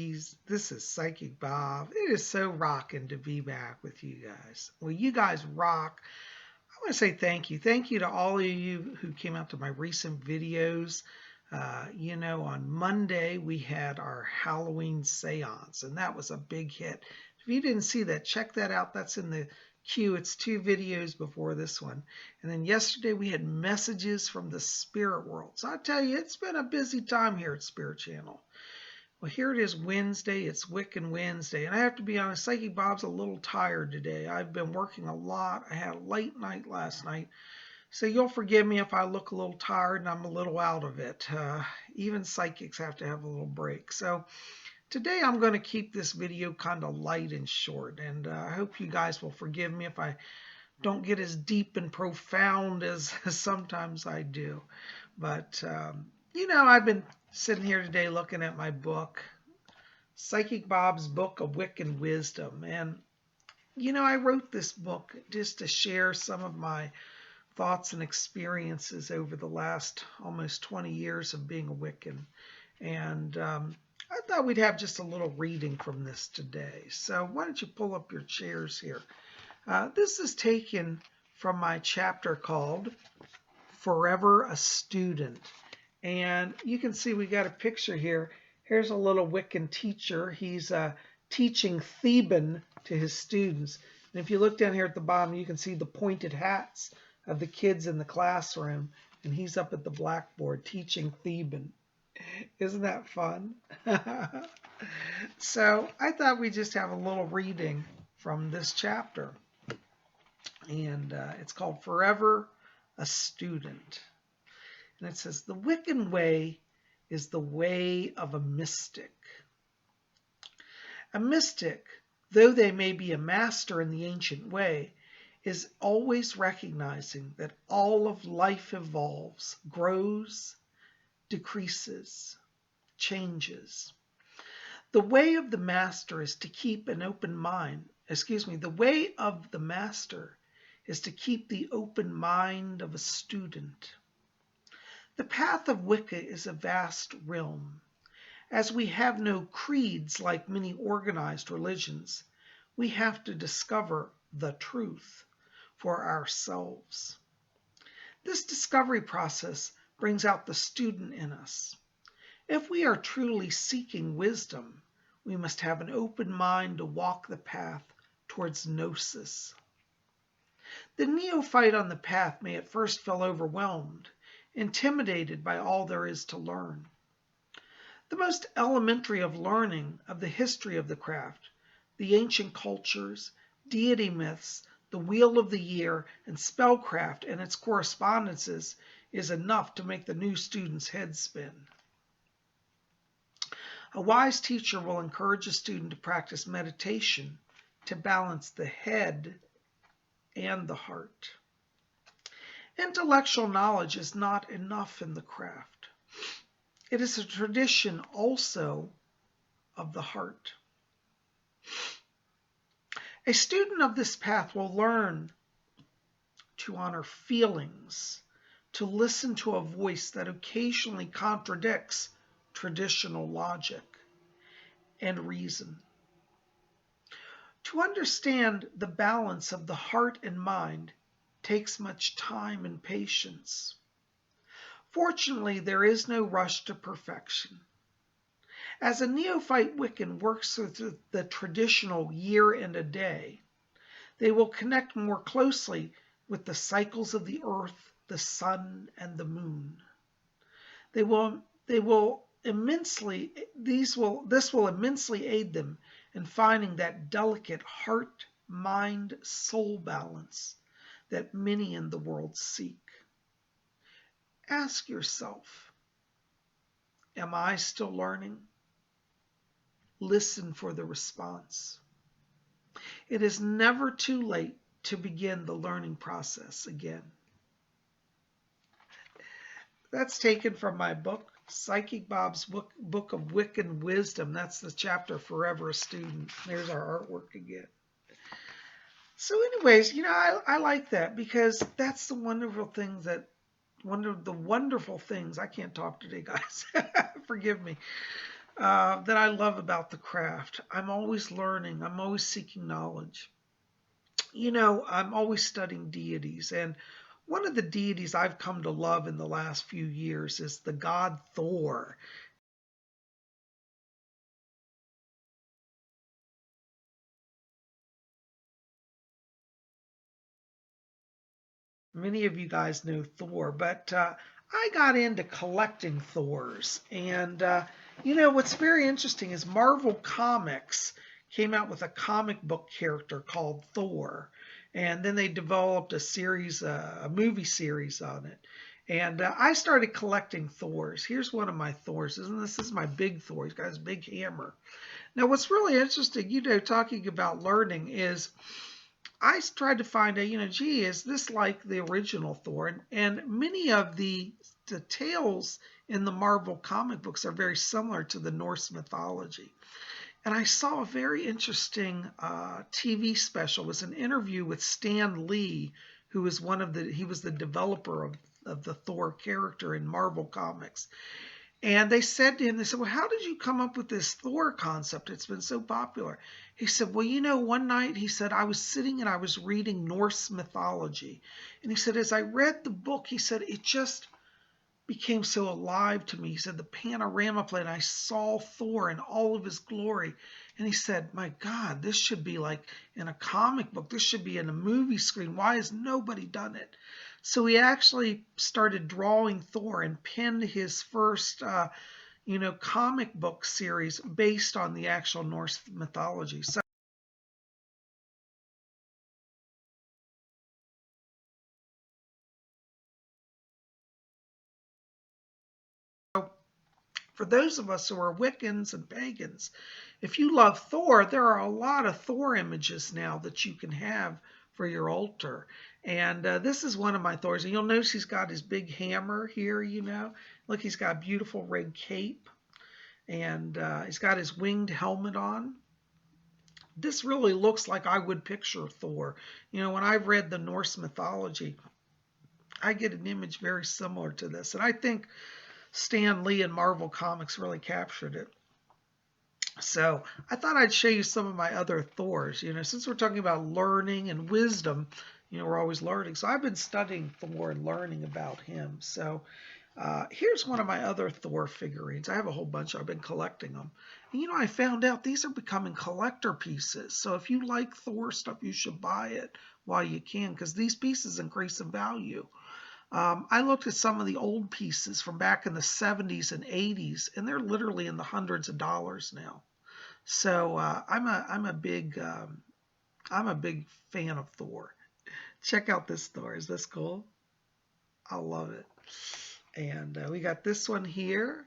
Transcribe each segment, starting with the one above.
ladies. This is Psychic Bob. It is so rocking to be back with you guys. Well, you guys rock. I want to say thank you. Thank you to all of you who came out to my recent videos. On Monday we had our Halloween seance, and that was a big hit. If you didn't see that, check that out. That's in the queue. It's 2 videos before this one. And then yesterday we had messages from the spirit world. So I tell you, it's been a busy time here at Spirit Channel. Well, here it is Wednesday. It's Wiccan Wednesday. And I have to be honest, Psychic Bob's a little tired today. I've been working a lot. I had a late night last night. So you'll forgive me if I look a little tired and I'm a little out of it. Even psychics have to have a little break. So today I'm going to keep this video kind of light and short. And I hope you guys will forgive me if I don't get as deep and profound as sometimes I do. But, I've been sitting here today looking at my book, Psychic Bob's Book of Wiccan Wisdom. And, I wrote this book just to share some of my thoughts and experiences over the last almost 20 years of being a Wiccan. And I thought we'd have just a little reading from this today. So why don't you pull up your chairs here? This is taken from my chapter called Forever a Student. And you can see we got a picture here. Here's a little Wiccan teacher. He's teaching Theban to his students. And if you look down here at the bottom, you can see the pointed hats of the kids in the classroom. And he's up at the blackboard teaching Theban. Isn't that fun? So I thought we'd just have a little reading from this chapter. And it's called Forever a Student. And it says, the Wiccan way is the way of a mystic. A mystic, though they may be a master in the ancient way, is always recognizing that all of life evolves, grows, decreases, changes. The way of the master is to keep an open mind. The way of the master is to keep the open mind of a student. The path of Wicca is a vast realm. As we have no creeds like many organized religions, we have to discover the truth for ourselves. This discovery process brings out the student in us. If we are truly seeking wisdom, we must have an open mind to walk the path towards gnosis. The neophyte on the path may at first feel overwhelmed, intimidated by all there is to learn. The most elementary of learning of the history of the craft, the ancient cultures, deity myths, the wheel of the year, and spellcraft and its correspondences is enough to make the new student's head spin. A wise teacher will encourage a student to practice meditation to balance the head and the heart. Intellectual knowledge is not enough in the craft. It is a tradition also of the heart. A student of this path will learn to honor feelings, to listen to a voice that occasionally contradicts traditional logic and reason. To understand the balance of the heart and mind takes much time and patience. Fortunately, there is no rush to perfection. As a neophyte Wiccan works through the traditional year and a day, they will connect more closely with the cycles of the earth, the sun, and the moon. This will immensely aid them in finding that delicate heart, mind, soul balance that many in the world seek. Ask yourself, am I still learning? Listen for the response. It is never too late to begin the learning process again. That's taken from my book, Psychic Bob's Book of Wiccan Wisdom. That's the chapter Forever a Student. There's our artwork again. So anyways, I like that because that's the wonderful things that, one of the wonderful things, I can't talk today, guys, forgive me. that I love about the craft. I'm always learning. I'm always seeking knowledge. I'm always studying deities. And one of the deities I've come to love in the last few years is the god Thor. Many of you guys know Thor, but I got into collecting Thors. And, what's very interesting is Marvel Comics came out with a comic book character called Thor. And then they developed a series, a movie series on it. And I started collecting Thors. Here's one of my Thors. This is my big Thor. He's got his big hammer. Now, what's really interesting, talking about learning is I tried to find out, gee, is this like the original Thor? And many of the tales in the Marvel comic books are very similar to the Norse mythology. And I saw a very interesting TV special. It was an interview with Stan Lee, who was he was the developer of the Thor character in Marvel Comics. And they said to him, they said, well, how did you come up with this Thor concept? It's been so popular. He said, well, one night, he said, I was sitting and I was reading Norse mythology. And he said, as I read the book, he said, it just became so alive to me. He said, the panorama plane, I saw Thor in all of his glory. And he said, my God, this should be like in a comic book. This should be in a movie screen. Why has nobody done it? So he actually started drawing Thor and penned his first, comic book series based on the actual Norse mythology. So for those of us who are Wiccans and pagans, if you love Thor, there are a lot of Thor images now that you can have for your altar. And this is one of my Thors. And you'll notice he's got his big hammer here, Look, he's got a beautiful red cape. And he's got his winged helmet on. This really looks like I would picture Thor. When I've read the Norse mythology, I get an image very similar to this. And I think Stan Lee and Marvel Comics really captured it. So I thought I'd show you some of my other Thors. Since we're talking about learning and wisdom, we're always learning. So I've been studying Thor and learning about him. So here's one of my other Thor figurines. I have a whole bunch. I've been collecting them. And, I found out these are becoming collector pieces. So if you like Thor stuff, you should buy it while you can, because these pieces increase in value. I looked at some of the old pieces from back in the 70s and 80s, and they're literally in the hundreds of dollars now. So I'm a big fan of Thor. Check out this Thor. Is this cool? I love it. And we got this one here.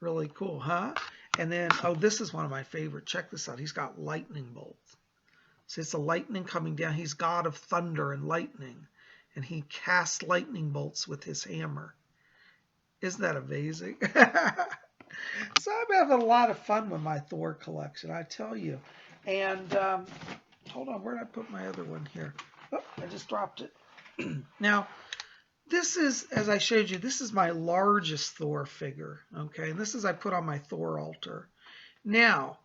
Really cool, huh? And then, this is one of my favorite. Check this out. He's got lightning bolts. So it's a lightning coming down. He's God of thunder and lightning. And he casts lightning bolts with his hammer. Isn't that amazing? So I'm having a lot of fun with my Thor collection, I tell you. And hold on, where did I put my other one here? Oh, I just dropped it. Now, this is, as I showed you, this is my largest Thor figure. Okay, and this is I put on my Thor altar. Now,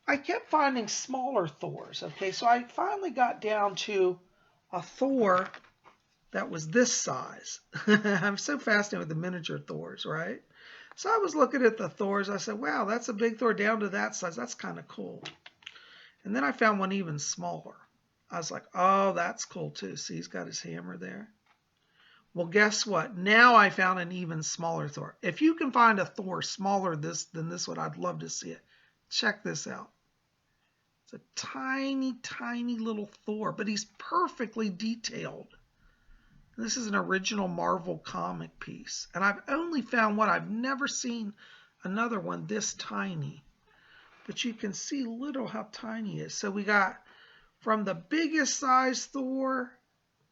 I kept finding smaller Thors. Okay, so I finally got down to a Thor that was this size. I'm so fascinated with the miniature Thors, right? So I was looking at the Thors. I said, wow, that's a big Thor down to that size. That's kind of cool. And then I found one even smaller. I was like, oh, that's cool too. See, he's got his hammer there. Well, guess what? Now I found an even smaller Thor. If you can find a Thor smaller than this one, I'd love to see it. Check this out. It's a tiny, tiny little Thor, but he's perfectly detailed. This is an original Marvel comic piece. And I've only found one. I've never seen another one this tiny. But you can see little how tiny he is. So we got from the biggest size Thor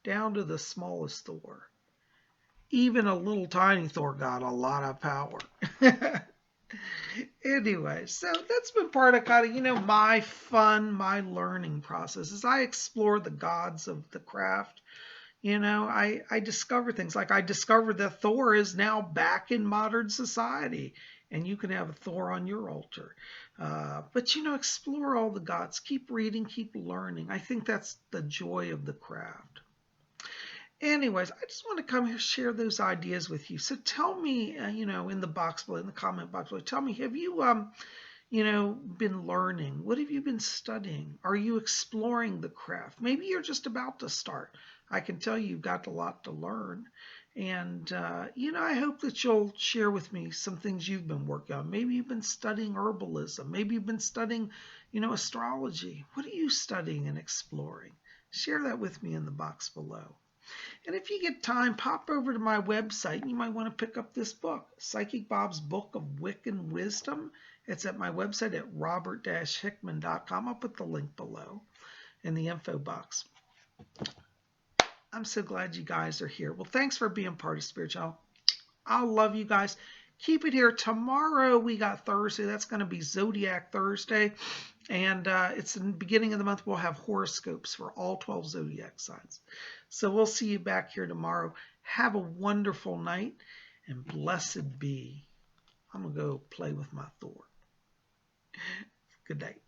down to the smallest Thor. Even a little tiny Thor got a lot of power. Anyway, so that's been part of kind of, my fun, my learning process as I explore the gods of the craft. I discover things like I discovered that Thor is now back in modern society, and you can have a Thor on your altar. But explore all the gods, keep reading, keep learning. I think that's the joy of the craft. Anyways, I just want to come here share those ideas with you. So tell me, in the box below, in the comment box below, tell me, have you been learning? What have you been studying? Are you exploring the craft? Maybe you're just about to start. I can tell you've got a lot to learn. And, I hope that you'll share with me some things you've been working on. Maybe you've been studying herbalism. Maybe you've been studying, astrology. What are you studying and exploring? Share that with me in the box below. And if you get time, pop over to my website. You might want to pick up this book, Psychic Bob's Book of Wiccan Wisdom. It's at my website at robert-hickman.com. I'll put the link below in the info box. I'm so glad you guys are here. Well, thanks for being part of Spirit Channel. I love you guys. Keep it here. Tomorrow we got Thursday. That's going to be Zodiac Thursday. And it's in the beginning of the month. We'll have horoscopes for all 12 Zodiac signs. So we'll see you back here tomorrow. Have a wonderful night. And blessed be. I'm going to go play with my Thor. Good night.